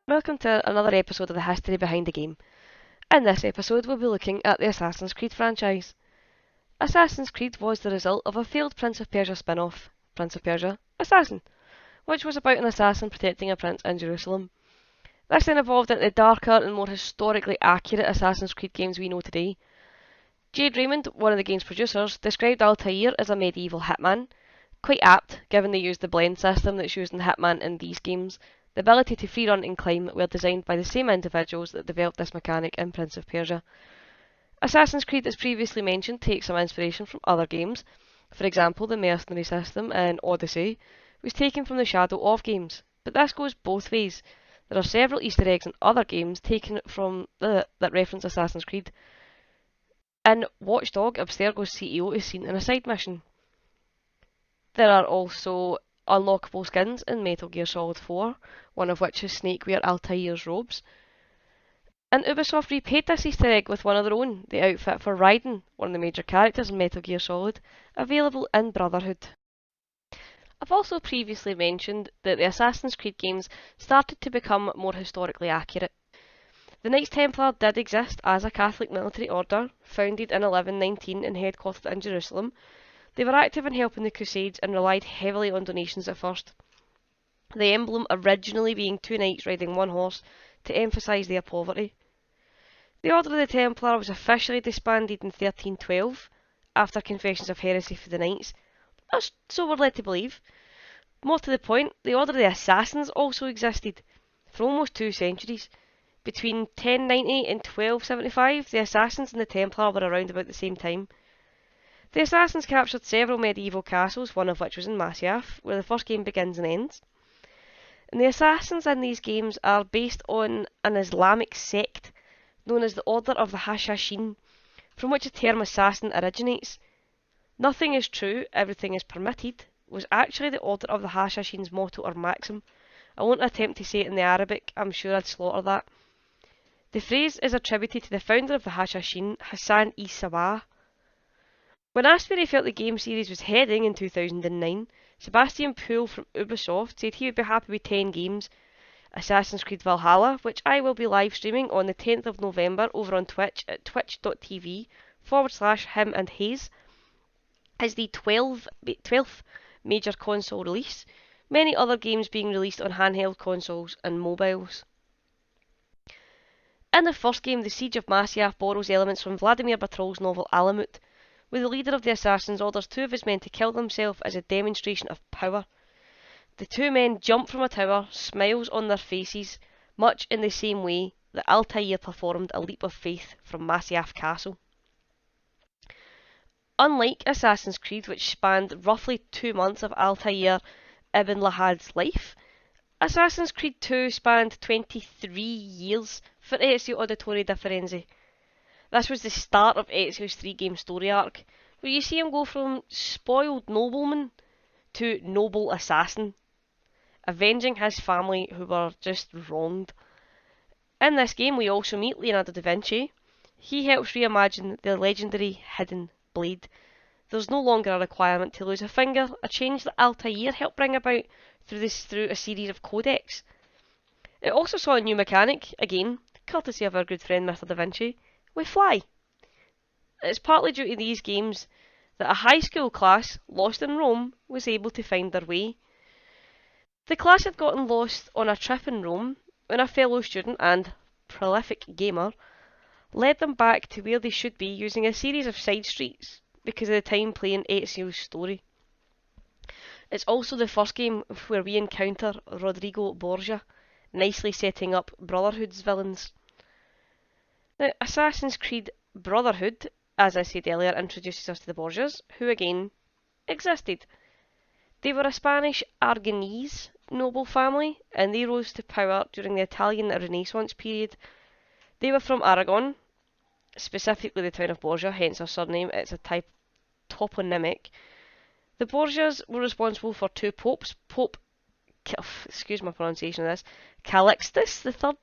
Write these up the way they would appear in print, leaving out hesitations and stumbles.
Welcome to another episode of the History Behind the Game. In this episode, we'll be looking at the Assassin's Creed franchise. Assassin's Creed was the result of a failed Prince of Persia spin-off, Prince of Persia: Assassin, which was about an assassin protecting a prince in Jerusalem. This then evolved into the darker and more historically accurate Assassin's Creed games we know today. Jade Raymond, one of the game's producers, described Altair as a medieval hitman, quite apt given they used the blend system that's used in Hitman in these games. The ability to free run and climb were designed by the same individuals that developed this mechanic in Prince of Persia. Assassin's Creed, as previously mentioned, takes some inspiration from other games. For example, the mercenary system in Odyssey was taken from the Shadow of games, but this goes both ways. There are several Easter eggs in other games taken from that reference Assassin's Creed. In Watch Dogs, Abstergo's CEO is seen in a side mission. There are also unlockable skins in Metal Gear Solid 4, one of which is Snake wear Altair's robes. And Ubisoft repaid this Easter egg with one of their own, the outfit for Raiden, one of the major characters in Metal Gear Solid, available in Brotherhood. I've also previously mentioned that the Assassin's Creed games started to become more historically accurate. The Knights Templar did exist as a Catholic military order, founded in 1119 and headquartered in Jerusalem. They were active in helping the Crusades and relied heavily on donations at first. The emblem originally being two knights riding one horse to emphasise their poverty. The Order of the Templar was officially disbanded in 1312 after confessions of heresy for the knights. That's so we're led to believe. More to the point, the Order of the Assassins also existed for almost 2 centuries. Between 1090 and 1275, the Assassins and the Templar were around about the same time. The Assassins captured several medieval castles, one of which was in Masyaf, where the first game begins and ends. And the Assassins in these games are based on an Islamic sect known as the Order of the Hashashin, from which the term assassin originates. Nothing is true, everything is permitted was actually the Order of the Hashashin's motto or maxim. I won't attempt to say it in the Arabic, I'm sure I'd slaughter that. The phrase is attributed to the founder of the Hashashin, Hassan I Sabah. When asked where he felt the game series was heading in 2009, Sebastian Poole from Ubisoft said he would be happy with 10 games. Assassin's Creed Valhalla, which I will be live streaming on the 10th of November over on Twitch at twitch.tv/him and Haze, is the 12th major console release, many other games being released on handheld consoles and mobiles. In the first game, the Siege of Masyaf borrows elements from Vladimir Batrol's novel Alamut, where the leader of the assassins orders 2 of his men to kill themselves as a demonstration of power. The 2 men jump from a tower, smiles on their faces, much in the same way that Altair performed a leap of faith from Masyaf Castle. Unlike Assassin's Creed, which spanned roughly 2 months of Altair ibn Lahad's life, Assassin's Creed 2 spanned 23 years for Ezio Auditore da Firenze. This was the start of Ezio's 3-game story arc, where you see him go from spoiled nobleman to noble assassin, avenging his family who were just wronged. In this game we also meet Leonardo da Vinci. He helps reimagine the legendary hidden blade. There's no longer a requirement to lose a finger, a change that Altair helped bring about through a series of codex. It also saw a new mechanic, again, courtesy of our good friend Mr. Da Vinci, with fly. It's partly due to these games that a high school class lost in Rome was able to find their way. The class had gotten lost on a trip in Rome when a fellow student and prolific gamer led them back to where they should be using a series of side streets because of the time playing Ezio's story. It's also the first game where we encounter Rodrigo Borgia, nicely setting up Brotherhood's villains. Now, Assassin's Creed Brotherhood, as I said earlier, introduces us to the Borgias, who again existed. They were a Spanish Aragonese noble family, and they rose to power during the Italian Renaissance period. They were from Aragon, specifically the town of Borgia, hence their surname. It's a toponymic. The Borgias were responsible for 2 popes, excuse my pronunciation of this, Calixtus III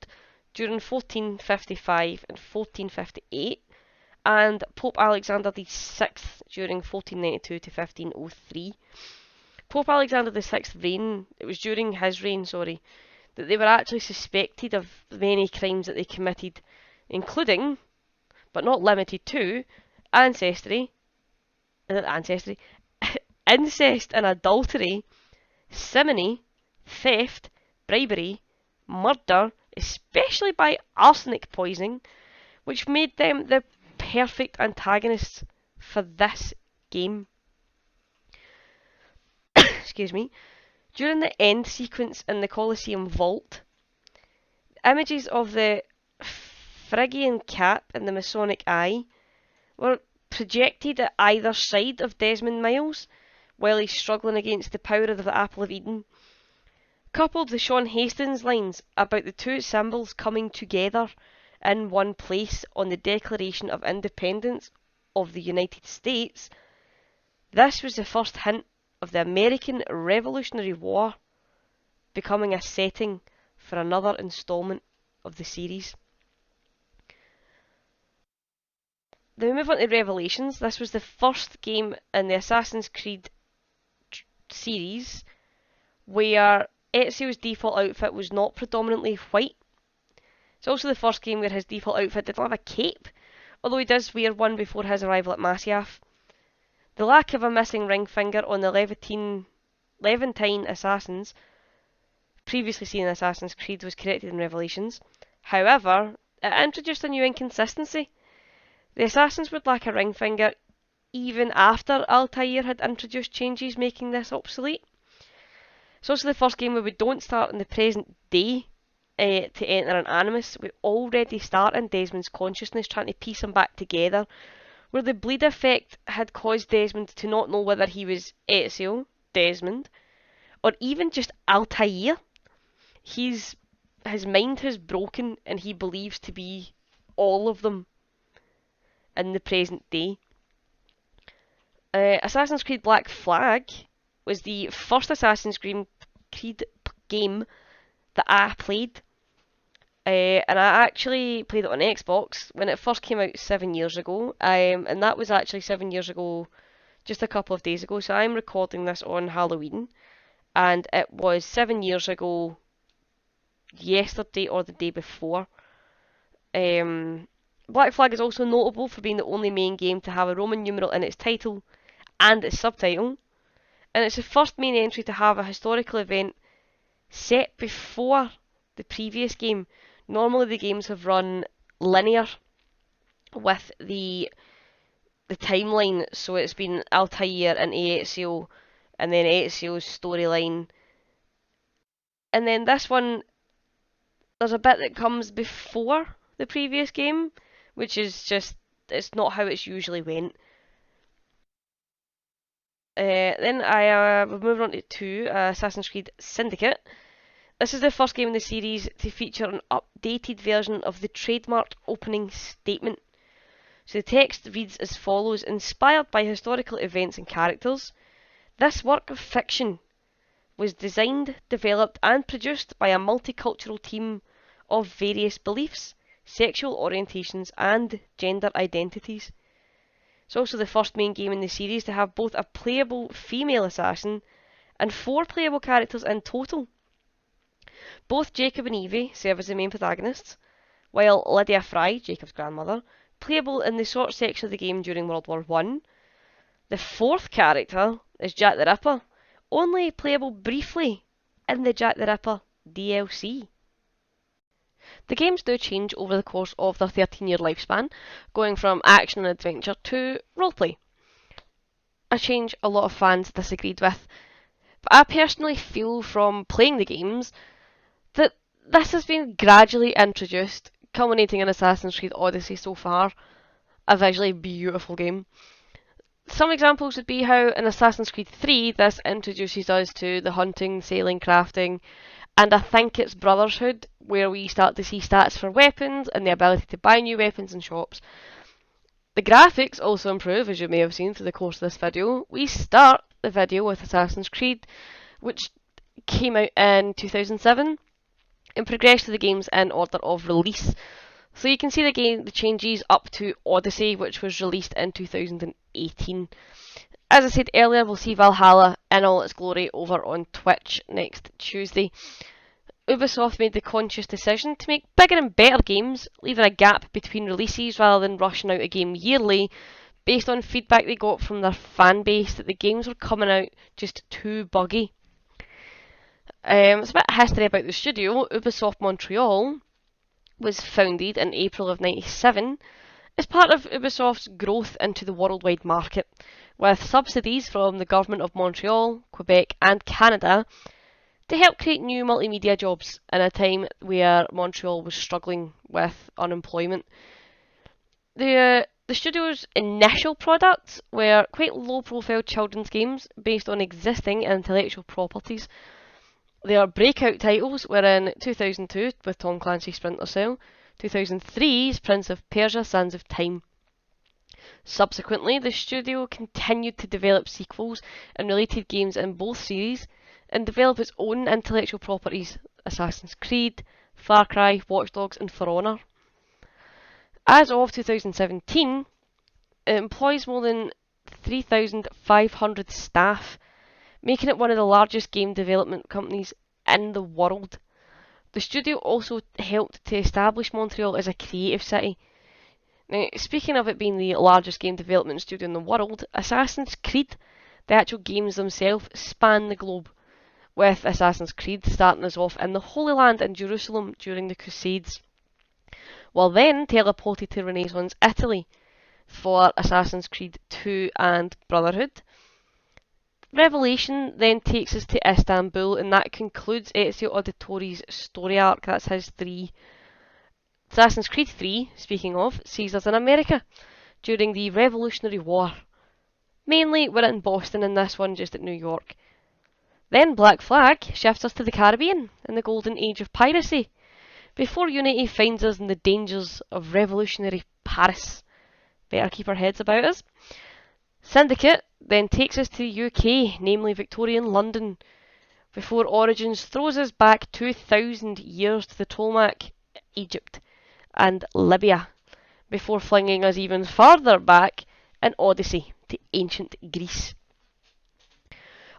during 1455 and 1458, and Pope Alexander VI during 1492 to 1503. Pope Alexander VI's reign, it was during his reign, that they were actually suspected of many crimes that they committed, including, but not limited to, ancestry, ancestry, incest and adultery, simony, theft, bribery, murder, especially by arsenic poisoning, which made them the perfect antagonists for this game. Excuse me. During the end sequence in the Colosseum vault, images of the Phrygian cap and the Masonic eye were projected at either side of Desmond Miles while he's struggling against the power of the Apple of Eden, coupled with Sean Hastings' lines about the two symbols coming together in one place on the Declaration of Independence of the United States. This was the first hint of the American Revolutionary War becoming a setting for another installment of the series. Then we move on to Revelations. This was the first game in the Assassin's Creed series where Ezio's default outfit was not predominantly white. It's also the first game where his default outfit didn't have a cape, although he does wear one before his arrival at Masyaf. The lack of a missing ring finger on the Levantine assassins, previously seen in Assassin's Creed, was corrected in Revelations. However, it introduced a new inconsistency. The assassins would lack a ring finger even after Altair had introduced changes making this obsolete. It's also the first game where we don't start in the present day to enter an animus. We already start in Desmond's consciousness, trying to piece him back together, where the bleed effect had caused Desmond to not know whether he was Ezio, Desmond, or even just Altair. His mind has broken and he believes to be all of them in the present day. Assassin's Creed Black Flag was the first Assassin's Creed game that I played. And I actually played it on Xbox when it first came out 7 years ago. And that was actually 7 years ago, just a couple of days ago. So I'm recording this on Halloween. And it was 7 years ago yesterday or the day before. Black Flag is also notable for being the only main game to have a Roman numeral in its title and its subtitle. And it's the first main entry to have a historical event set before the previous game. Normally the games have run linear with the timeline, so it's been Altair and Ezio, and then Ezio's storyline. And then this one, there's a bit that comes before the previous game, which is just, it's not how it's usually went. Then we're moving on to 2, Assassin's Creed Syndicate. This is the first game in the series to feature an updated version of the trademarked opening statement. So the text reads as follows: inspired by historical events and characters, this work of fiction was designed, developed and produced by a multicultural team of various beliefs, sexual orientations and gender identities. It's also the first main game in the series to have both a playable female assassin and 4 playable characters in total. Both Jacob and Evie serve as the main protagonists, while Lydia Fry, Jacob's grandmother, playable in the sword section of the game during World War I. The 4th character is Jack the Ripper, only playable briefly in the Jack the Ripper DLC. The games do change over the course of their 13-year lifespan, going from action and adventure to roleplay. A change a lot of fans disagreed with, but I personally feel from playing the games that this has been gradually introduced, culminating in Assassin's Creed Odyssey so far, a visually beautiful game. Some examples would be how in Assassin's Creed 3 this introduces us to the hunting, sailing, crafting, and I think it's Brotherhood, where we start to see stats for weapons and the ability to buy new weapons in shops. The graphics also improve, as you may have seen through the course of this video. We start the video with Assassin's Creed, which came out in 2007, and progress through the games in order of release. So you can see the changes up to Odyssey, which was released in 2018. As I said earlier, we'll see Valhalla in all its glory over on Twitch next Tuesday. Ubisoft made the conscious decision to make bigger and better games, leaving a gap between releases rather than rushing out a game yearly, based on feedback they got from their fan base that the games were coming out just too buggy. It's a bit of history about the studio. Ubisoft Montreal was founded in April of '97 as part of Ubisoft's growth into the worldwide market, with subsidies from the government of Montreal, Quebec and Canada to help create new multimedia jobs in a time where Montreal was struggling with unemployment. The studio's initial products were quite low-profile children's games based on existing intellectual properties. Their breakout titles were in 2002 with Tom Clancy's Splinter Cell, 2003's Prince of Persia: Sands of Time. Subsequently, the studio continued to develop sequels and related games in both series, and develop its own intellectual properties: Assassin's Creed, Far Cry, Watch Dogs and For Honor. As of 2017, it employs more than 3,500 staff, making it one of the largest game development companies in the world. The studio also helped to establish Montreal as a creative city. Now, speaking of it being the largest game development studio in the world, Assassin's Creed, the actual games themselves, span the globe, with Assassin's Creed starting us off in the Holy Land in Jerusalem during the Crusades, while then teleported to Renaissance Italy for Assassin's Creed 2 and Brotherhood. Revelation then takes us to Istanbul, and that concludes Ezio Auditore's story arc. That's his 3. Assassin's Creed 3, speaking of, sees us in America during the Revolutionary War. Mainly, we're in Boston in this one, just at New York. Then Black Flag shifts us to the Caribbean in the golden age of piracy, before Unity finds us in the dangers of revolutionary Paris. Better keep our heads about us. Syndicate then takes us to the UK, namely Victorian London, before Origins throws us back 2,000 years to the Tolmac, Egypt, and Libya, before flinging us even further back in Odyssey to ancient Greece.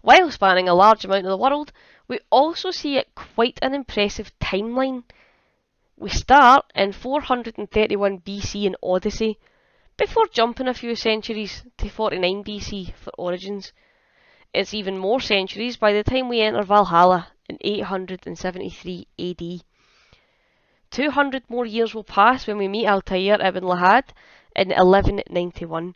While spanning a large amount of the world, we also see quite an impressive timeline. We start in 431 BC in Odyssey, before jumping a few centuries to 49 BC for Origins. It's even more centuries by the time we enter Valhalla in 873 AD. 200 more years will pass when we meet Altair ibn Lahad in 1191.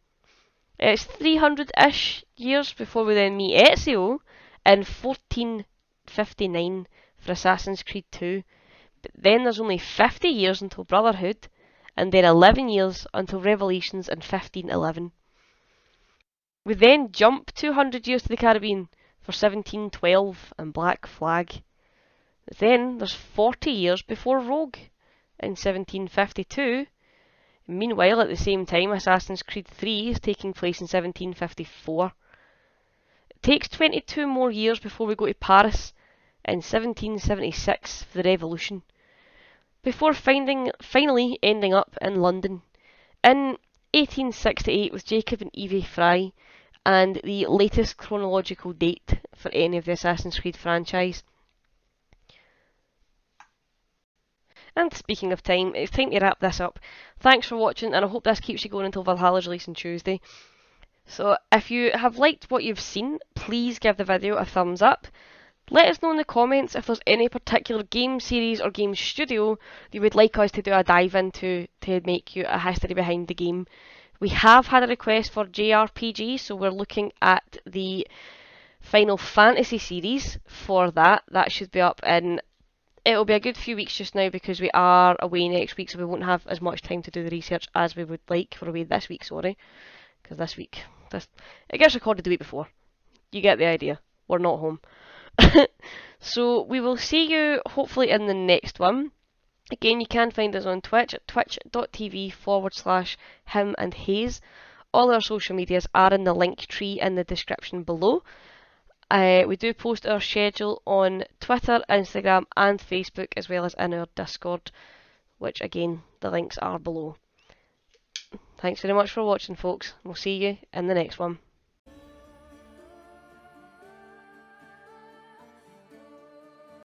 It's 300-ish years before we then meet Ezio in 1459 for Assassin's Creed 2. But then there's only 50 years until Brotherhood, and then 11 years until Revelations in 1511. We then jump 200 years to the Caribbean for 1712 and Black Flag. Then there's 40 years before Rogue in 1752. Meanwhile, at the same time, Assassin's Creed 3 is taking place in 1754. It takes 22 more years before we go to Paris in 1776 for the Revolution, before finally ending up in London in 1868 with Jacob and Evie Fry, and the latest chronological date for any of the Assassin's Creed franchise. And speaking of time, it's time to wrap this up. Thanks for watching, and I hope this keeps you going until Valhalla's release on Tuesday. So if you have liked what you've seen, please give the video a thumbs up. Let us know in the comments if there's any particular game series or game studio you would like us to do a dive into to make you a history behind the game. We have had a request for JRPG, so we're looking at the Final Fantasy series for that. That should be up in... It'll be a good few weeks just now because we are away next week, so we won't have as much time to do the research as we would like. We're away this week, sorry. Because it gets recorded the week before. You get the idea. We're not home. So we will see you hopefully in the next one. Again, you can find us on Twitch at twitch.tv/him and Haze. All our social medias are in the link tree in the description below. We do post our schedule on Twitter, Instagram and Facebook, as well as in our Discord, which again, the links are below. Thanks very much for watching, folks. We'll see you in the next one.